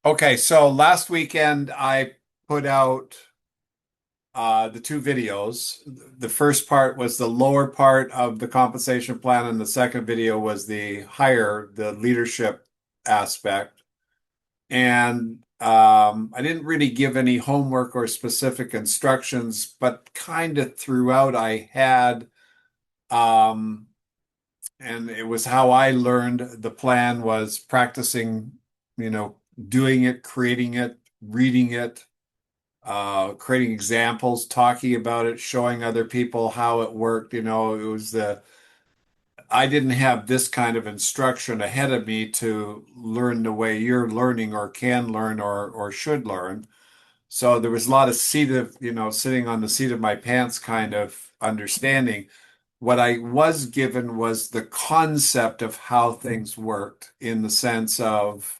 Okay, so last weekend I put out the two videos. The first part was the lower part of the compensation plan, and the second video was the leadership aspect. And I didn't really give any homework or specific instructions, but kind of throughout I had, um, and it was how I learned the plan was practicing, you know, doing it, creating it, reading it, creating examples, talking about it, showing other people how it worked. I didn't have this kind of instruction ahead of me to learn the way you're learning or can learn or should learn. So there was a lot of sitting on the seat of my pants kind of understanding. What I was given was the concept of how things worked in the sense of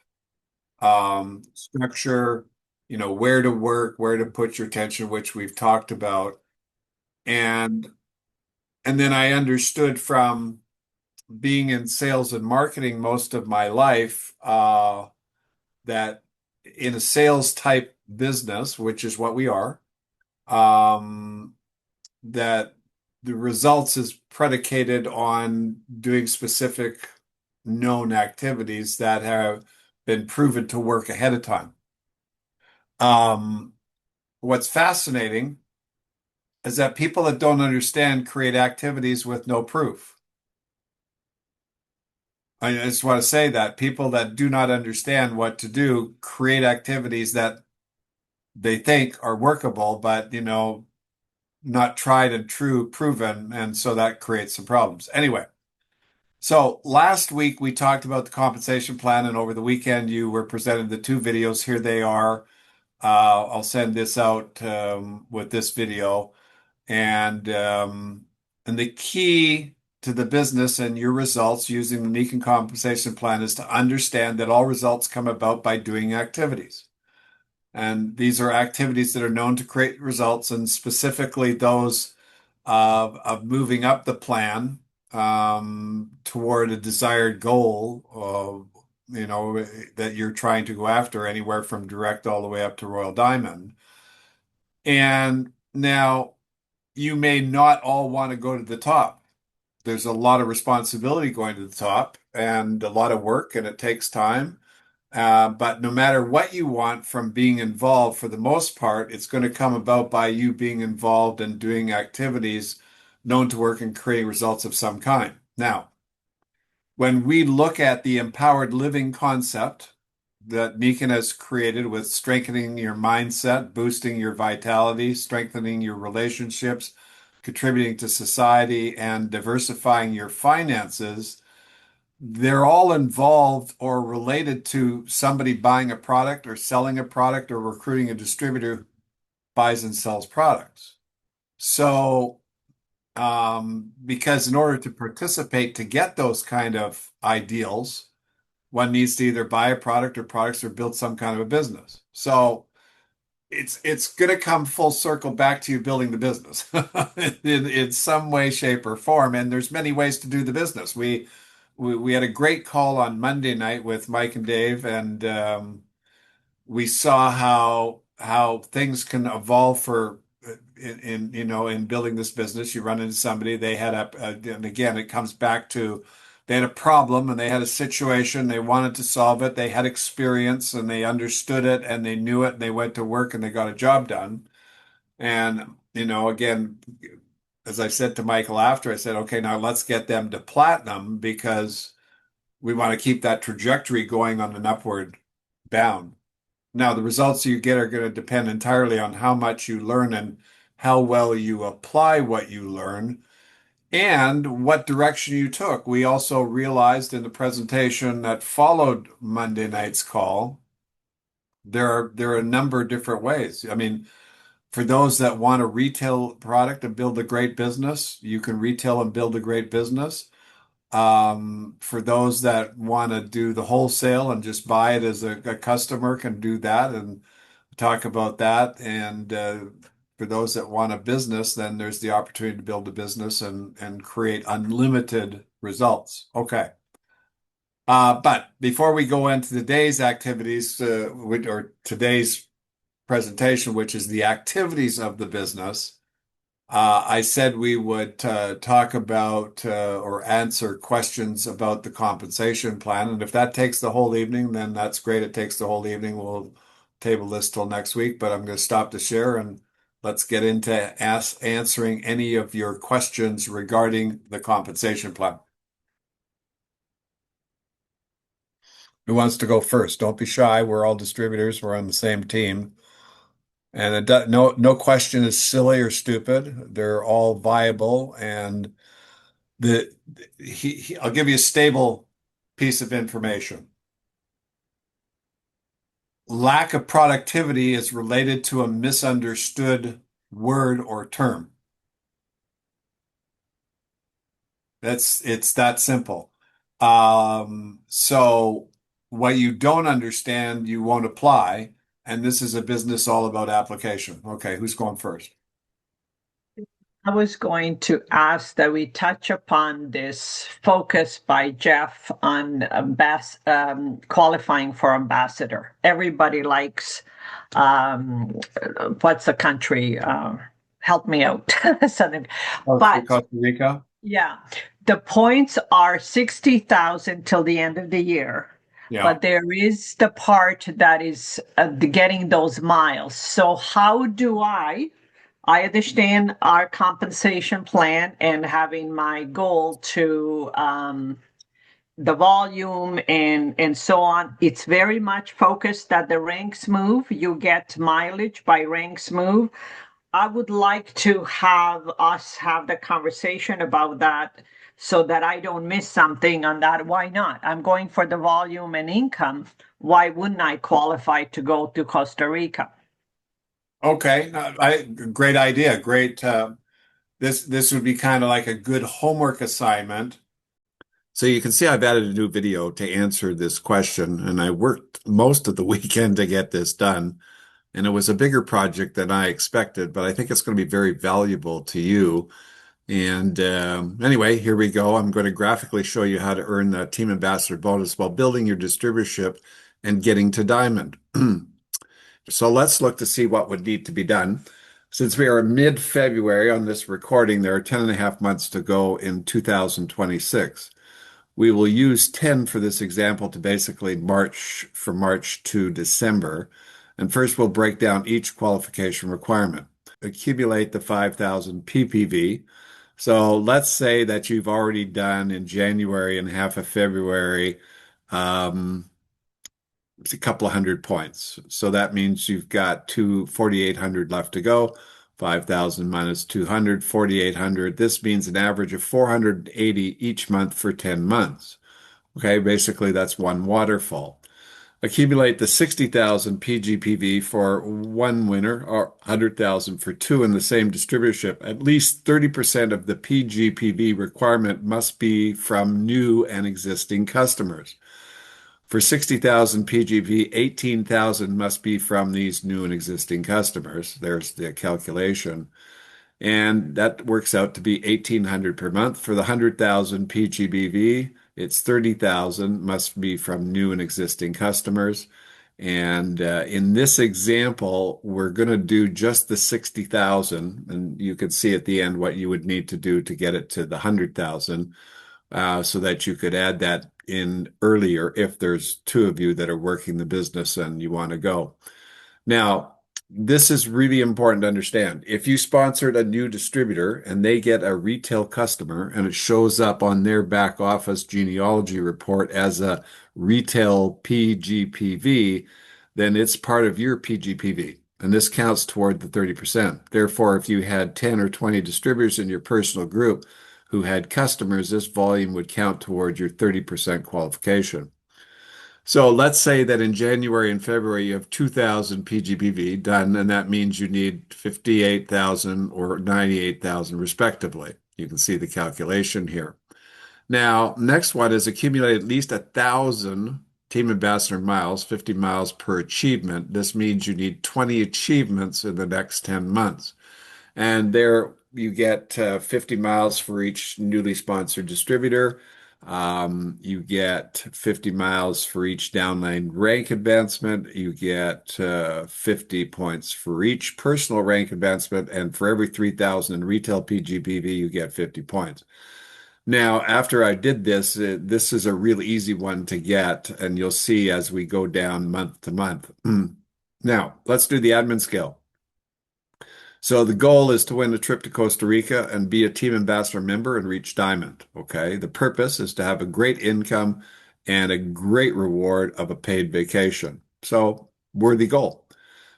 structure, where to work, where to put your attention, which we've talked about. And and then I understood from being in sales and marketing most of my life, that in a sales type business, which is what we are, um, that the results is predicated on doing specific known activities that have been proven to work ahead of time. Um, what's fascinating is that people that don't understand create activities with no proof. I just want to say that people that do not understand what to do create activities that they think are workable, but not tried and true, proven, and so that creates some problems. Anyway, so last week we talked about the compensation plan, and over the weekend you were presented the two videos. Here they are. I'll send this out with this video. And and the key to the business and your results using the Nikan compensation plan is to understand that all results come about by doing activities. And these are activities that are known to create results, and specifically those of moving up the plan toward a desired goal, that you're trying to go after, anywhere from direct all the way up to Royal Diamond. And now you may not all want to go to the top. There's a lot of responsibility going to the top and a lot of work, and it takes time. But no matter what you want from being involved, for the most part, it's going to come about by you being involved and doing activities known to work and creating results of some kind. Now, when we look at the empowered living concept that Nikan has created with strengthening your mindset, boosting your vitality, strengthening your relationships, contributing to society, and diversifying your finances, they're all involved or related to somebody buying a product or selling a product or recruiting a distributor who buys and sells products. So, because in order to participate to get those kind of ideals, one needs to either buy a product or products or build some kind of a business. So it's going to come full circle back to you building the business in some way, shape, or form. And there's many ways to do the business. We had a great call on Monday night with Mike and Dave, and we saw how things can evolve for in building this business. You run into somebody, they had and again, it comes back to they had a problem and they had a situation, they wanted to solve it, they had experience and they understood it and they knew it and they went to work and they got a job done. And again, as I said to Michael after, I said, okay, now let's get them to platinum because we want to keep that trajectory going on an upward bound. Now, the results you get are going to depend entirely on how much you learn and how well you apply what you learn and what direction you took. We also realized in the presentation that followed Monday night's call, there are a number of different ways. I mean, for those that want a retail product and build a great business, you can retail and build a great business. For those that want to do the wholesale and just buy it as a customer can do that and talk about that. And for those that want a business, then there's the opportunity to build a business and create unlimited results. Okay. But before we go into today's activities, or today's presentation, which is the activities of the business, I said we would talk about or answer questions about the compensation plan. And if that takes the whole evening, then that's great. It takes the whole evening. We'll table this till next week, but I'm going to stop the share and let's get into answering any of your questions regarding the compensation plan. Who wants to go first? Don't be shy. We're all distributors. We're on the same team. And no question is silly or stupid. They're all viable. And the I'll give you a stable piece of information. Lack of productivity is related to a misunderstood word or term. It's that simple. So what you don't understand, you won't apply. And this is a business all about application. Okay, who's going first? I was going to ask that we touch upon this focus by Jeff on qualifying for ambassador. Everybody likes, um, what's the country? Help me out. Something. But Costa Rica? yeah, the points are 60,000 till the end of the year. Yeah. But there is the part that is getting those miles. So how do I understand our compensation plan and having my goal to the volume and so on. It's very much focused that the ranks move. You get mileage by ranks move. I would like to have us have the conversation about that so that I don't miss something on that. Why not? I'm going for the volume and income. Why wouldn't I qualify to go to Costa Rica? Okay. Great idea. Great. This would be kind of like a good homework assignment. So you can see I've added a new video to answer this question, and I worked most of the weekend to get this done. And it was a bigger project than I expected, but I think it's going to be very valuable to you. And anyway, here we go. I'm going to graphically show you how to earn the Team Ambassador bonus while building your distributorship and getting to Diamond. So let's look to see what would need to be done. Since we are mid-February on this recording, there are 10 and a half months to go in 2026. We will use 10 for this example to basically from March to December. And first, we'll break down each qualification requirement. Accumulate the 5,000 PPV. So let's say that you've already done in January and half of February, it's a couple of hundred points. So that means you've got 4,800 left to go. 5,000 minus 200, 4,800. This means an average of 480 each month for 10 months. Okay, basically that's one waterfall. Accumulate the 60,000 PGPV for one winner or 100,000 for two in the same distributorship. At least 30% of the PGPV requirement must be from new and existing customers. For 60,000 PGP, 18,000 must be from these new and existing customers. There's the calculation. And that works out to be 1,800 per month. For the 100,000 PGBV, it's 30,000 must be from new and existing customers. And in this example, we're going to do just the 60,000. And you can see at the end what you would need to do to get it to the 100,000 so that you could add that in earlier if there's two of you that are working the business and you want to go. Now, this is really important to understand. If you sponsored a new distributor and they get a retail customer and it shows up on their back office genealogy report as a retail PGPV, then it's part of your PGPV. And this counts toward the 30%. Therefore, if you had 10 or 20 distributors in your personal group who had customers, this volume would count toward your 30% qualification. So let's say that in January and February you have 2,000 PGPV done, and that means you need 58,000 or 98,000 respectively. You can see the calculation here. Now, next one is accumulate at least 1,000 Team Ambassador miles, 50 miles per achievement. This means you need 20 achievements in the next 10 months. And there you get 50 miles for each newly sponsored distributor. You get 50 miles for each downline rank advancement. You get 50 points for each personal rank advancement. And for every 3,000 in retail PGPV, you get 50 points. Now, after I did this, this is a real easy one to get, and you'll see as we go down month to month. Now, let's do the admin skill. So the goal is to win a trip to Costa Rica and be a team ambassador member and reach diamond. Okay. The purpose is to have a great income and a great reward of a paid vacation. So worthy goal.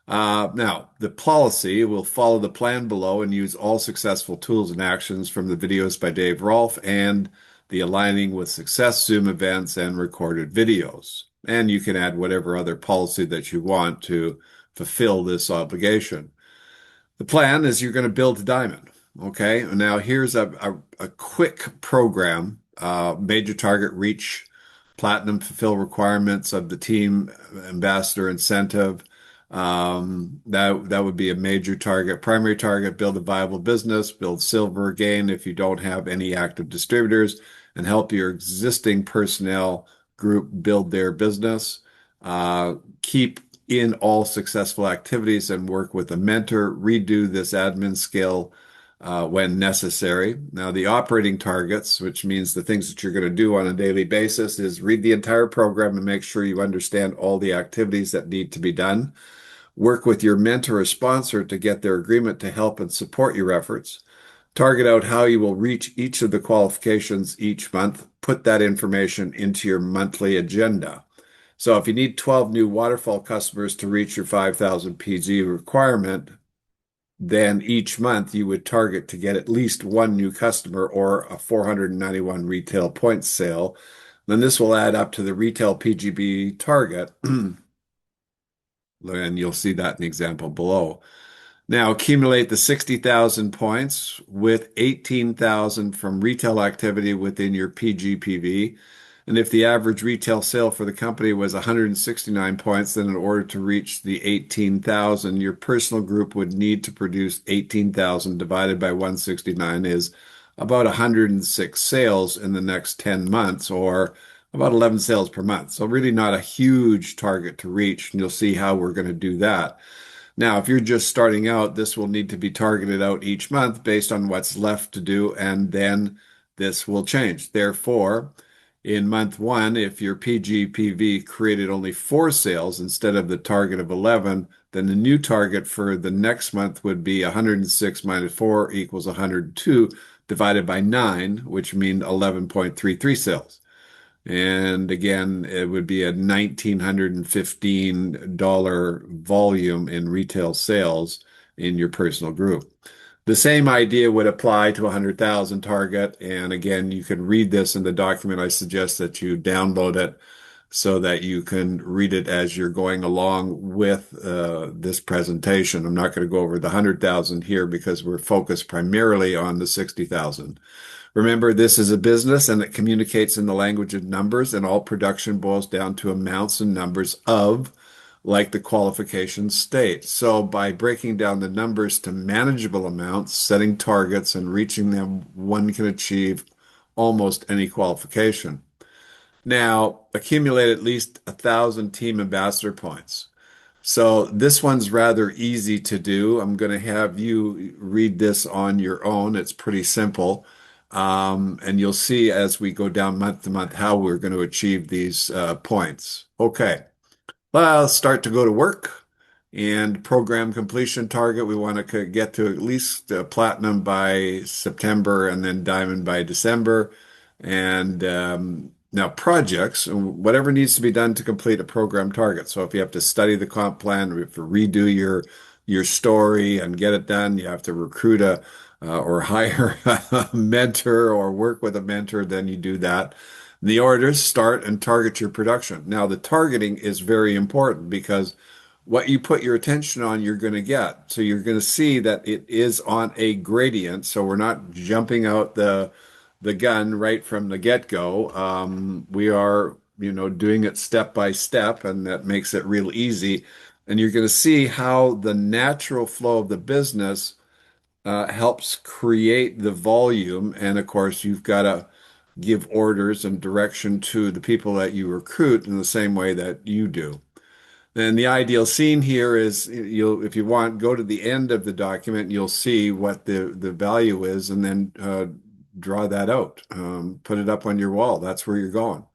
Now, the policy will follow the plan below and use all successful tools and actions from the videos by Dave Rolfe and the Aligning with Success Zoom events and recorded videos. And you can add whatever other policy that you want to fulfill this obligation. The plan is you're going to build a diamond. Okay. Now here's a quick program. Major target reach, platinum fulfill requirements of the team ambassador incentive. That would be a major target. Primary target, build a viable business, build silver again if you don't have any active distributors, and help your existing personnel group build their business. Keep in all successful activities and work with a mentor. Redo this admin skill when necessary. Now, the operating targets, which means the things that you're going to do on a daily basis, is read the entire program and make sure you understand all the activities that need to be done. Work with your mentor or sponsor to get their agreement to help and support your efforts. Target out how you will reach each of the qualifications each month. Put that information into your monthly agenda. So if you need 12 new waterfall customers to reach your 5,000 PG requirement, then each month you would target to get at least one new customer or a 491 retail points sale. Then this will add up to the retail PGB target. And you'll see that in the example below. Now accumulate the 60,000 points with 18,000 from retail activity within your PGPV. And if the average retail sale for the company was 169 points, then in order to reach the 18,000, your personal group would need to produce 18,000 divided by 169 is about 106 sales in the next 10 months or about 11 sales per month. So really not a huge target to reach. And you'll see how we're going to do that. Now, if you're just starting out, this will need to be targeted out each month based on what's left to do, and then this will change. Therefore, in month one, if your PGPV created only 4 sales instead of the target of 11, then the new target for the next month would be 106 minus 4 equals 102 divided by 9, which means 11.33 sales. And again, it would be a $1,915 volume in retail sales in your personal group. The same idea would apply to a 100,000 target. And again, you can read this in the document. I suggest that you download it so that you can read it as you're going along with this presentation. I'm not going to go over the 100,000 here because we're focused primarily on the 60,000. Remember, this is a business and it communicates in the language of numbers, and all production boils down to amounts and numbers of, like the qualifications state. So by breaking down the numbers to manageable amounts, setting targets, and reaching them, one can achieve almost any qualification. Now, accumulate at least 1,000 team ambassador points. So this one's rather easy to do. I'm going to have you read this on your own. It's pretty simple. And you'll see as we go down month to month how we're going to achieve these points. Okay, well, start to go to work and program completion target. We want to get to at least platinum by September and then diamond by December. And now projects, whatever needs to be done to complete a program target. So if you have to study the comp plan, you have to redo your story and get it done, you have to recruit or hire a mentor or work with a mentor, then you do that. The orders start and target your production. Now, the targeting is very important because what you put your attention on, you're going to get. So you're going to see that it is on a gradient. So we're not jumping out the gun right from the get-go. We are, doing it step by step, and that makes it real easy. And you're going to see how the natural flow of the business helps create the volume. And of course, you've got to give orders and direction to the people that you recruit in the same way that you do. And the ideal scene here is you'll, if you want, go to the end of the document, you'll see what the value is, and then draw that out. Put it up on your wall. That's where you're going.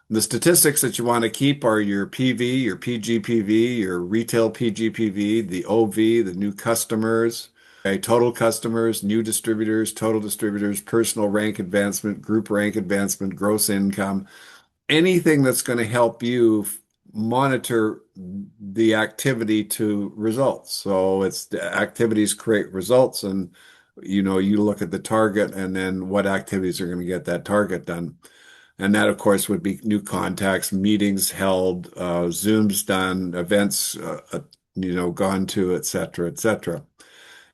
The statistics that you want to keep are your PV, your PGPV, your retail PGPV, the OV, the new customers, okay, total customers, new distributors, total distributors, personal rank advancement, group rank advancement, gross income, anything that's going to help you monitor the activity to results. So it's the activities create results, and you look at the target and then what activities are going to get that target done. And that, of course, would be new contacts, meetings held, Zooms done, events, gone to, et cetera, et cetera.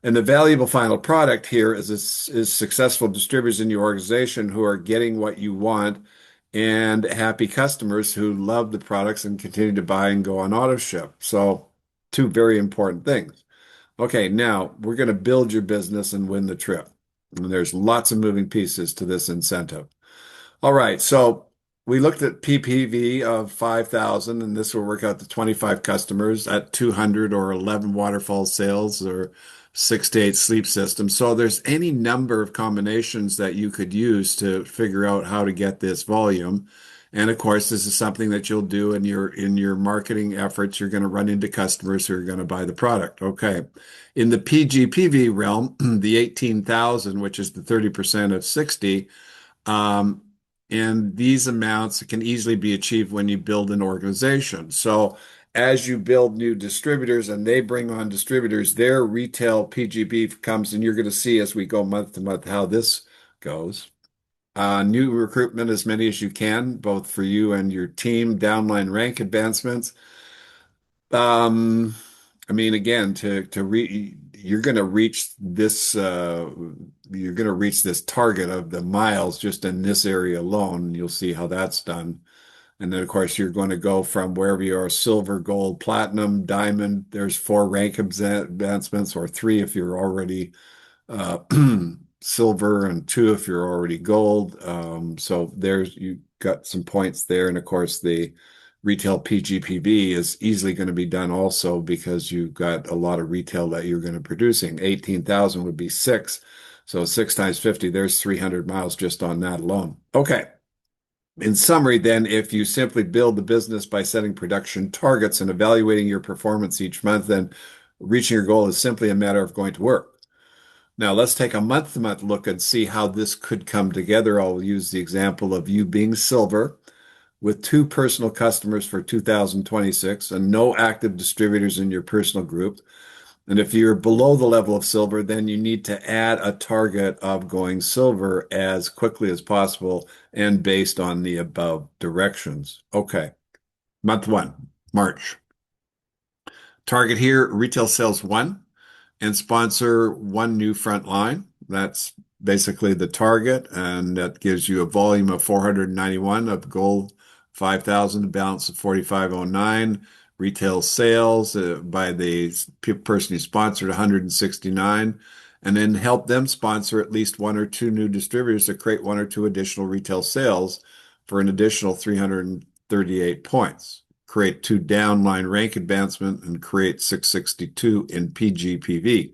And the valuable final product here is successful distributors in your organization who are getting what you want and happy customers who love the products and continue to buy and go on auto ship. So, two very important things. Okay, now we're going to build your business and win the trip. And there's lots of moving pieces to this incentive. All right, so we looked at PPV of 5,000, and this will work out to 25 customers at 200 or 11 waterfall sales or 6 to 8 sleep systems. So there's any number of combinations that you could use to figure out how to get this volume. And of course, this is something that you'll do in your marketing efforts. You're going to run into customers who are going to buy the product. Okay. In the PGPV realm, the 18,000, which is the 30% of 60, um, and these amounts can easily be achieved when you build an organization. So as you build new distributors and they bring on distributors, their retail PGP comes, and you're going to see as we go month to month how this goes. New recruitment, as many as you can, both for you and your team, downline rank advancements. Um, I mean, again, you're going to reach this, target of the miles just in this area alone. You'll see how that's done. And then, of course, you're going to go from wherever you are, silver, gold, platinum, diamond. There's 4 rank advancements, or 3 if you're already uh, silver, and 2 if you're already gold. So you got some points there. And of course, the retail PGPV is easily going to be done also because you've got a lot of retail that you're going to be producing. 18,000 would be 6. So 6 times 50, there's 300 miles just on that alone. Okay. In summary, then, if you simply build the business by setting production targets and evaluating your performance each month, then reaching your goal is simply a matter of going to work. Now, let's take a month-to-month look and see how this could come together. I'll use the example of you being silver with 2 personal customers for 2026 and no active distributors in your personal group. And if you're below the level of silver, then you need to add a target of going silver as quickly as possible and based on the above directions. Okay. Month 1, March. Target here, retail sales 1 and sponsor 1 new front line. That's basically the target, and that gives you a volume of 491 of gold, 5,000, a balance of 4,509. Retail sales by the person you sponsored, 169, and then help them sponsor at least 1 or 2 new distributors to create 1 or 2 additional retail sales for an additional 338 points. Create 2 downline rank advancement and create 662 in PGPV.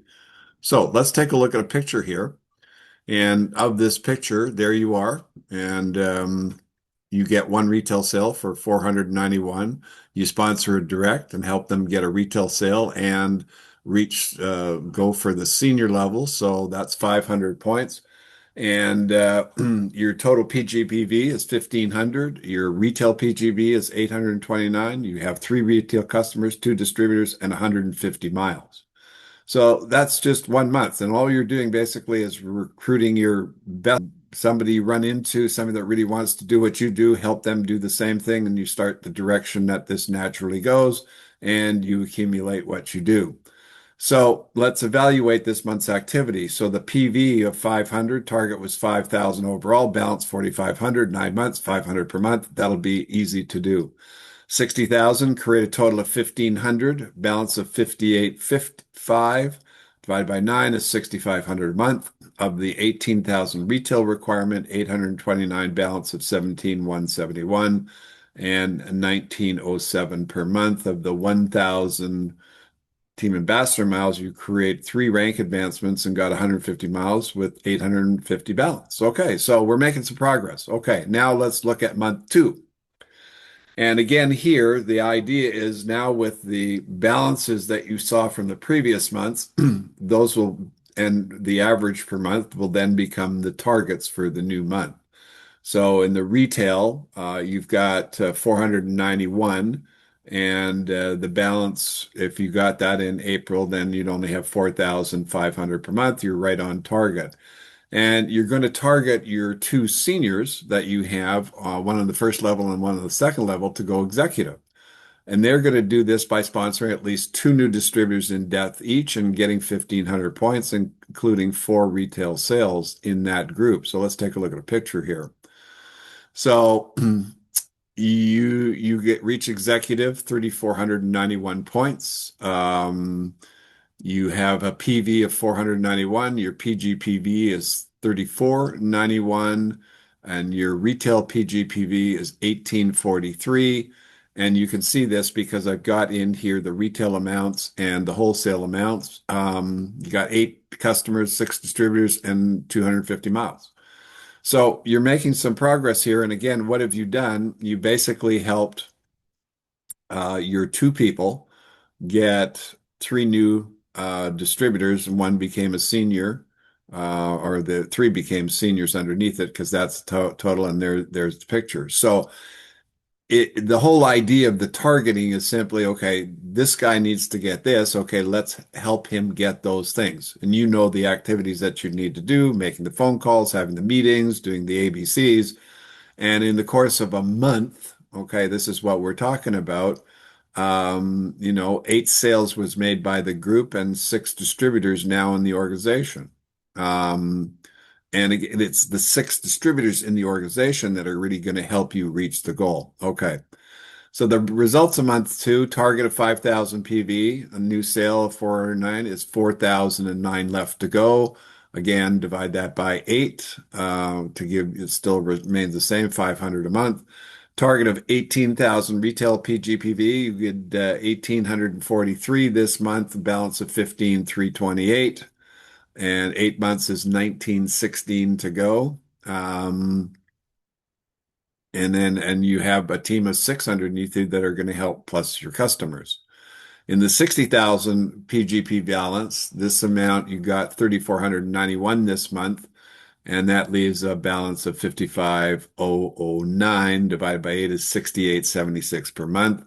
So let's take a look at a picture here. And of this picture, there you are. And you get 1 retail sale for 491. You sponsor a direct and help them get a retail sale and go for the senior level. So that's 500 points. And your total PGPV is 1,500. Your retail PGV is 829. You have 3 retail customers, 2 distributors, and 150 miles. So that's just 1 month. And all you're doing basically is recruiting your best. Somebody you run into, somebody that really wants to do what you do, help them do the same thing, and you start the direction that this naturally goes, and you accumulate what you do. So let's evaluate this month's activity. So the PV of 500, target was 5,000 overall, balance 4,500, 9 months, 500 per month. That'll be easy to do. 60,000, create a total of 1,500, balance of 5,855, divided by 9 is 6,500 a month. of the 18,000 retail requirement, 829 balance of 17,171 and 1907 per month. Of the 1,000 team ambassador miles, you create 3 rank advancements and got 150 miles with 850 balance. Okay, so we're making some progress. Okay, now let's look at month 2. And again, here, the idea is now with the balances that you saw from the previous months, those will, and the average per month will then become the targets for the new month. So in the retail, you've got 491, and the balance, if you got that in April, then you'd only have 4,500 per month. You're right on target. And you're going to target your 2 seniors that you have, one on the first level and one on the second level, to go executive. And they're going to do this by sponsoring at least 2 new distributors in depth each and getting 1,500 points, including 4 retail sales in that group. So let's take a look at a picture here. So you get reach executive, 3,491 points. You have a PV of 491. Your PGPV is 3,491, and your retail PGPV is 1,843. And you can see this because I've got in here the retail amounts and the wholesale amounts. You got 8 customers, 6 distributors, and 250 miles. So you're making some progress here. And again, what have you done? You basically helped your 2 people get 3 new distributors, and 1 became a senior, or the 3 became seniors underneath it because that's total, and there's the picture. So the whole idea of the targeting is simply, okay, this guy needs to get this. Okay, let's help him get those things. And you know the activities that you need to do, making the phone calls, having the meetings, doing the ABCs. And in the course of a month, okay, this is what we're talking about. 8 sales was made by the group and 6 distributors now in the organization. And again, it's the 6 distributors in the organization that are really going to help you reach the goal. Okay. So the results of month 2, target of 5,000 PV, a new sale of 409 is 4,009 left to go. Again, divide that by 8 to give, it still remains the same, 500 a month. Target of 18,000 retail PGPV, you get 1,843 this month, balance of 15,328. And 8 months is 1916 to go. And you have a team of 600 underneath you that are going to help, plus your customers. In the 60,000 PGP balance, this amount you got 3,491 this month, and that leaves a balance of 55,009 divided by 8 is 68.76 per month.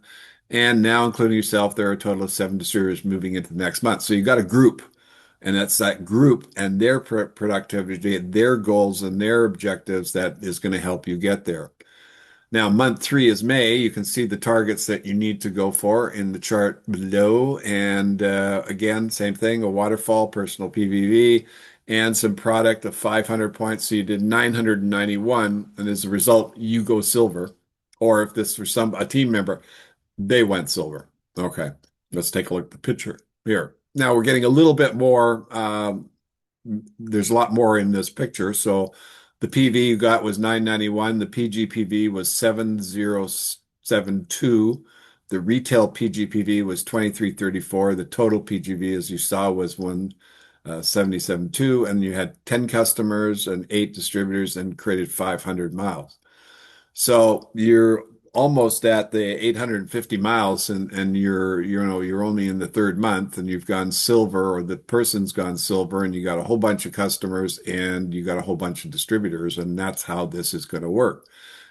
And now, including yourself, there are a total of 7 distributors moving into the next month. So you got a group. And that's that group and their productivity, their goals and their objectives that is going to help you get there. Now, month 3 is May. You can see the targets that you need to go for in the chart below. And again, same thing, a waterfall, personal PVV, and some product of 500 points. So you did 991. And as a result, you go silver. Or if this was a team member, they went silver. Okay, let's take a look at the picture here. Now we're getting a little bit more, there's a lot more in this picture. So the PV you got was 991. The PGPV was 7072. The retail PGPV was 2334. The total PGV, as you saw, was 177.2. And you had 10 customers and 8 distributors and created 500 miles. So you're almost at the 850 miles, and you're only in the 3rd month, and you've gone silver, or the person's gone silver, and you got a whole bunch of customers and you got a whole bunch of distributors, and that's how this is going to work.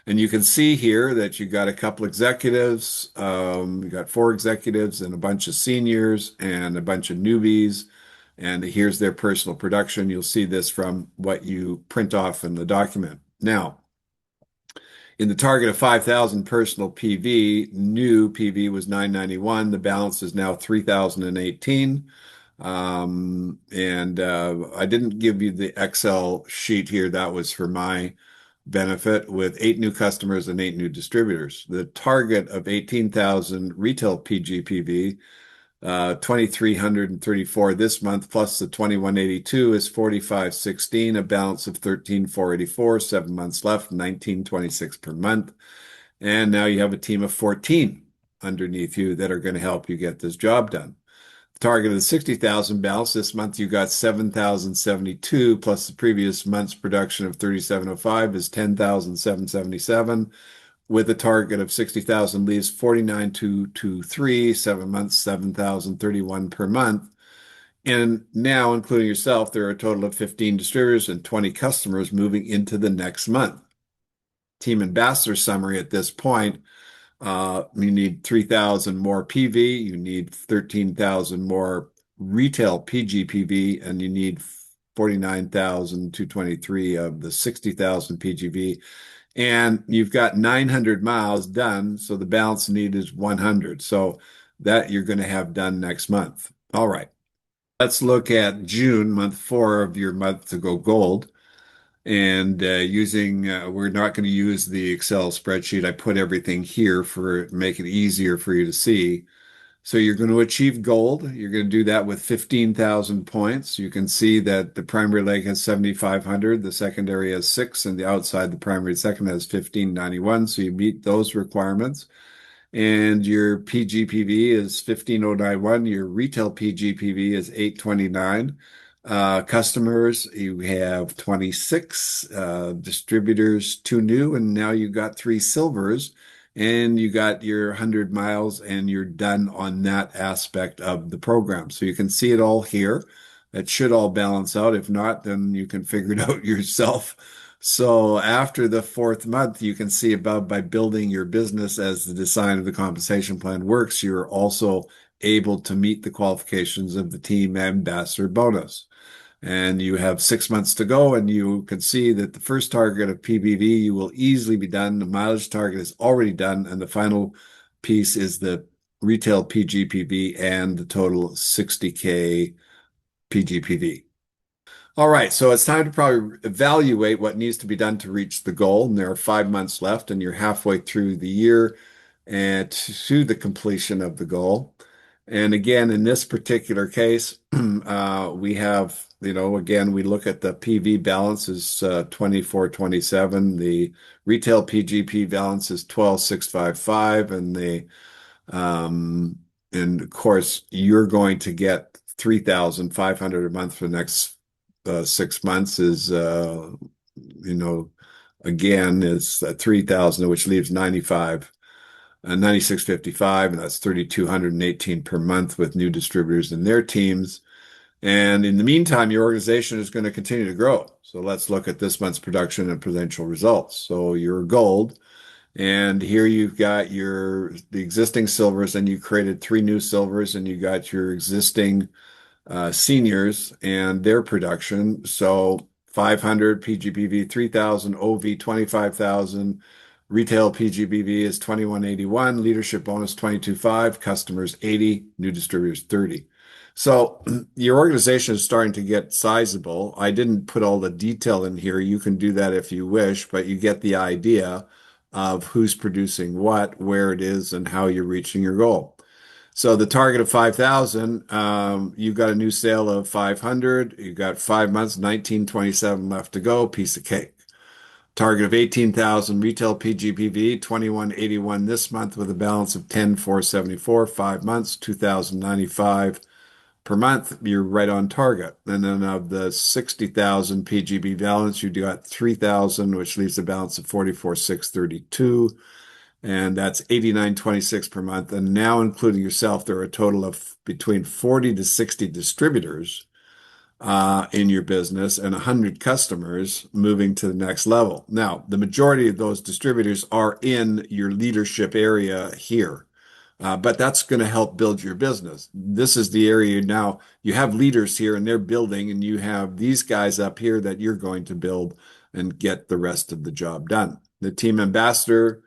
And you can see here that you got a couple executives, you got 4 executives and a bunch of seniors and a bunch of newbies. And here's their personal production. You'll see this from what you print off in the document. Now, in the target of 5,000 personal PV, new PV was 991. The balance is now 3,018. I didn't give you the Excel sheet here. That was for my benefit, with 8 new customers and 8 new distributors. The target of 18,000 retail PGPV, $2,334 this month, plus the 2,182 is 4,516, a balance of 13,484, 7 months left, 1926 per month. And now you have a team of 14 underneath you that are going to help you get this job done. Target of the 60,000 balance this month, you got 7,072 plus the previous month's production of 3,705 is 10,777 with a target of 60,000 leaves 49,223, 7 months, 7,031 per month. And now, including yourself, there are a total of 15 distributors and 20 customers moving into the next month. Team ambassador summary at this point, you need 3,000 more PV, you need 13,000 more retail PGPV, and you need 49,223 of the 60,000 PGV. And you've got 900 miles done, so the balance need is 100. So that you're going to have done next month. All right. Let's look at June, month 4 of your month to go gold. And we're not going to use the Excel spreadsheet. I put everything here for make it easier for you to see. So you're going to achieve gold. You're going to do that with 15,000 points. You can see that the primary leg has 7,500, the secondary has 6, and the outside the primary second has 1,591. So you meet those requirements. And your PGPV is 15,091. Your retail PGPV is 829. Customers, you have 26, distributors, 2 new, and now you got 3 silvers, and you got your 100 miles, and you're done on that aspect of the program. So you can see it all here. It should all balance out. If not, then you can figure it out yourself. So after the 4th month, you can see above by building your business as the design of the compensation plan works, you're also able to meet the qualifications of the team ambassador bonus. And you have 6 months to go, and you can see that the first target of PBV you will easily be done. The mileage target is already done, and the final piece is the retail PGPV and the total 60K PGPV. All right, so it's time to probably evaluate what needs to be done to reach the goal. And there are 5 months left, and you're halfway through the year and to the completion of the goal. And again, in this particular case, we have, again, we look at the PV balance is 2427. The retail PGP balance is 12,655, and of course, you're going to get 3,500 a month for the next 6 months again, is 3,000, which leaves 9655, and that's 3,218 per month with new distributors and their teams. And in the meantime, your organization is going to continue to grow. So let's look at this month's production and potential results. So your gold, and here you've got the existing silvers, and you created 3 new silvers, and you got your existing seniors and their production. So 500 PGPV, 3,000 OV, 25,000. Retail PGPV is 2,181. Leadership bonus 22.5. Customers 80. New distributors 30. So your organization is starting to get sizable. I didn't put all the detail in here. You can do that if you wish, but you get the idea of who's producing what, where it is, and how you're reaching your goal. So the target of 5,000, you've got a new sale of 500. You've got 5 months, 1927 left to go. Piece of cake. Target of 18,000 retail PGPV, 2181 this month with a balance of 10,474. 5 months, 2,095 per month. You're right on target. And then of the 60,000 PGB balance, you got 3,000, which leaves a balance of 44,632. And that's 89.26 per month. And now, including yourself, there are a total of between 40 to 60 distributors in your business and 100 customers moving to the next level. Now, the majority of those distributors are in your leadership area here, but that's going to help build your business. This is the area now you have leaders here and they're building, and you have these guys up here that you're going to build and get the rest of the job done. The team ambassador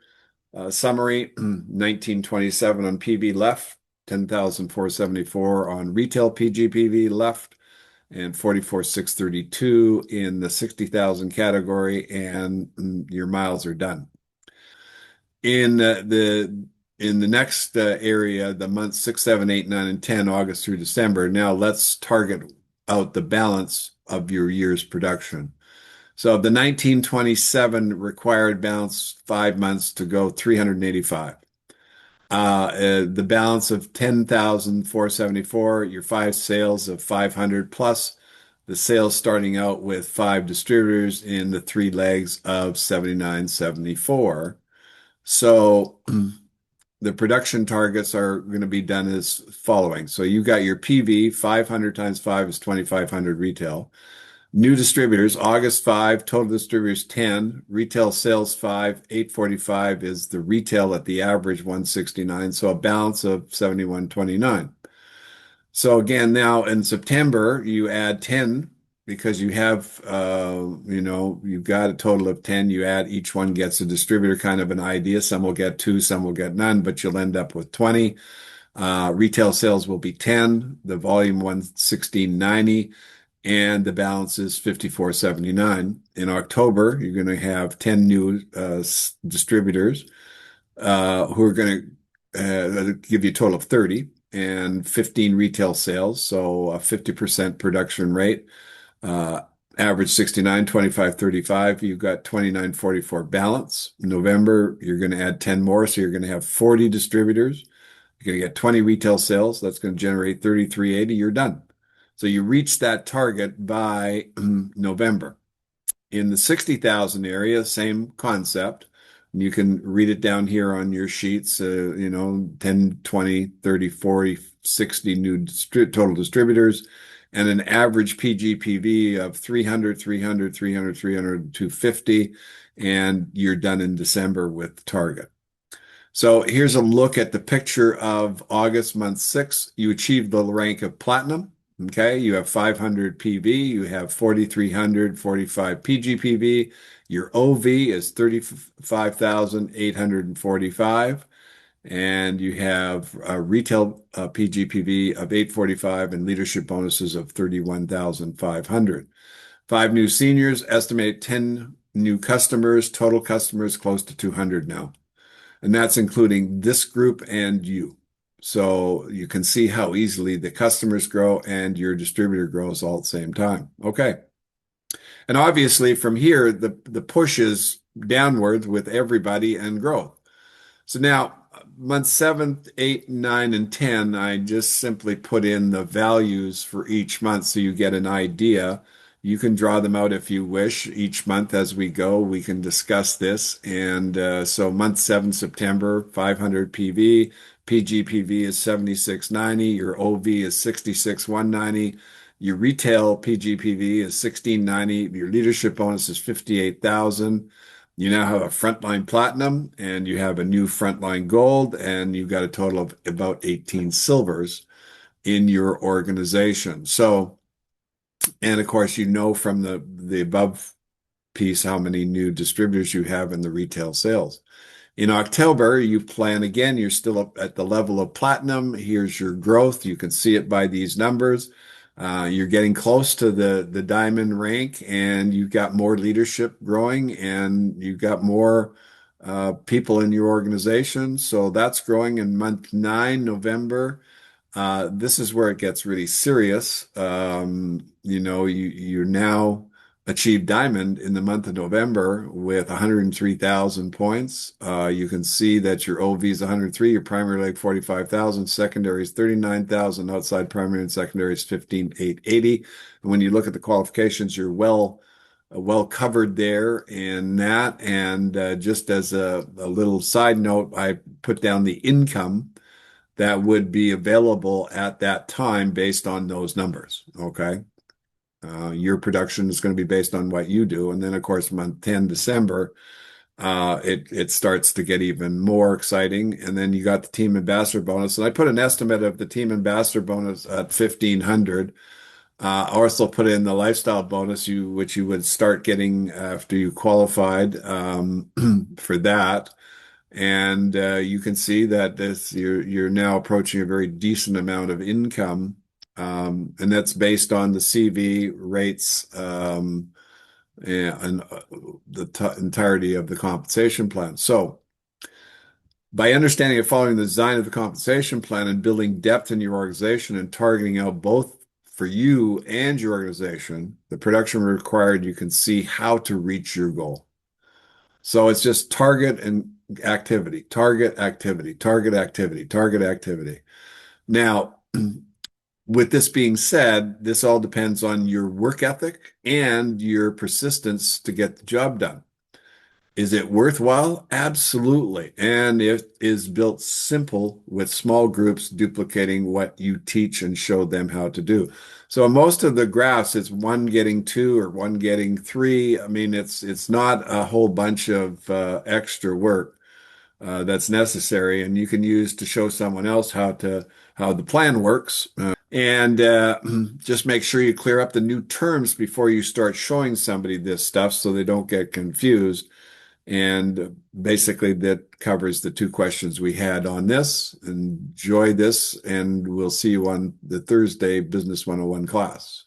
summary, 1927 on PV left, 10,474 on retail PGPV left, and 44,632 in the 60,000 category, and your miles are done. In the in the next area, the months 6, 7, 8, 9, and 10, August through December, now let's target out the balance of your year's production. So the 1927 required balance 5 months to go 385. The balance of 10,474, your five sales of 500 plus the sales starting out with five distributors in the three legs of 79.74. So the production targets are going to be done as following. So you got your PV, 500 times 5 is 2,500 retail. New distributors, August 5, total distributors 10, retail sales 5, 845 is the retail at the average 169, so a balance of 71.29. So again, now in September, you add 10 because you have, you've got a total of 10. You add, each one gets a distributor kind of an idea. Some will get two, some will get none, but you'll end up with 20. Retail sales will be 10, the volume 116.90, and the balance is 54.79. In October, you're going to have 10 new distributors who are going to give you a total of 30 and 15 retail sales, so a 50% production rate. Average 69, 25, 35. You've got 29.44 balance. November, you're going to add 10 more, so you're going to have 40 distributors. You're going to get 20 retail sales. That's going to generate 33.80. You're done. So you reach that target by November. In the 60,000 area, same concept. You can read it down here on your sheets, 10, 20, 30, 40, 60 new total distributors, and an average PGPV of 300, 300, 300, 300, 250, and you're done in December with target. So here's a look at the picture of August month 6. You achieved the rank of platinum. Okay, you have 500 PV, you have 4,300, 45 PGPV. Your OV is 35,845, and you have a retail PGPV of 845 and leadership bonuses of 31,500. Five new seniors, estimate 10 new customers, total customers close to 200 now. And that's including this group and you. So you can see how easily the customers grow and your distributor grows all at the same time. Okay. And obviously from here, the push is downwards with everybody and growth. So now month 7, 8, 9, and 10, I just simply put in the values for each month so you get an idea. You can draw them out if you wish. Each month as we go, we can discuss this. And so month 7, September, 500 PV. PGPV is 76.90. Your OV is 66,190. Your retail PGPV is 16.90. Your leadership bonus is 58,000. You now have a frontline platinum and you have a new frontline gold, and you've got a total of about 18 silvers in your organization. So, and of course, you know from the above piece how many new distributors you have in the retail sales. In October, you plan again, you're still up at the level of platinum. Here's your growth. You can see it by these numbers. You're getting close to the diamond rank, and you've got more leadership growing, and you've got more people in your organization. So that's growing in month 9, November. This is where it gets really serious. You now achieved diamond in the month of November with 103,000 points. You can see that your OV is 103, your primary leg 45,000, secondary is 39,000, outside primary and secondary is 15,880. And when you look at the qualifications, you're well covered there in that. And just as a little side note, I put down the income that would be available at that time based on those numbers. Okay. Your production is going to be based on what you do. And then, of course, month 10, December, it starts to get even more exciting. And then you got the team ambassador bonus. And I put an estimate of the team ambassador bonus at 1,500. I also put in the lifestyle bonus, which you would start getting after you qualified for that. And you can see that you're now approaching a very decent amount of income. And that's based on the CV rates and the entirety of the compensation plan. So By understanding and following the design of the compensation plan and building depth in your organization and targeting out both for you and your organization, the production required, you can see how to reach your goal. So it's just target and activity, target activity, target activity, target activity. Now, with this being said, this all depends on your work ethic and your persistence to get the job done. Is it worthwhile? Absolutely. And it is built simple with small groups duplicating what you teach and show them how to do. So most of the graphs, it's one getting two or one getting three. I mean, it's not a whole bunch of extra work that's necessary, and you can use to show someone else how the plan works. And just make sure you clear up the new terms before you start showing somebody this stuff so they don't get confused. And basically, that covers the two questions we had on this. Enjoy this, and we'll see you on the Thursday Business 101 class.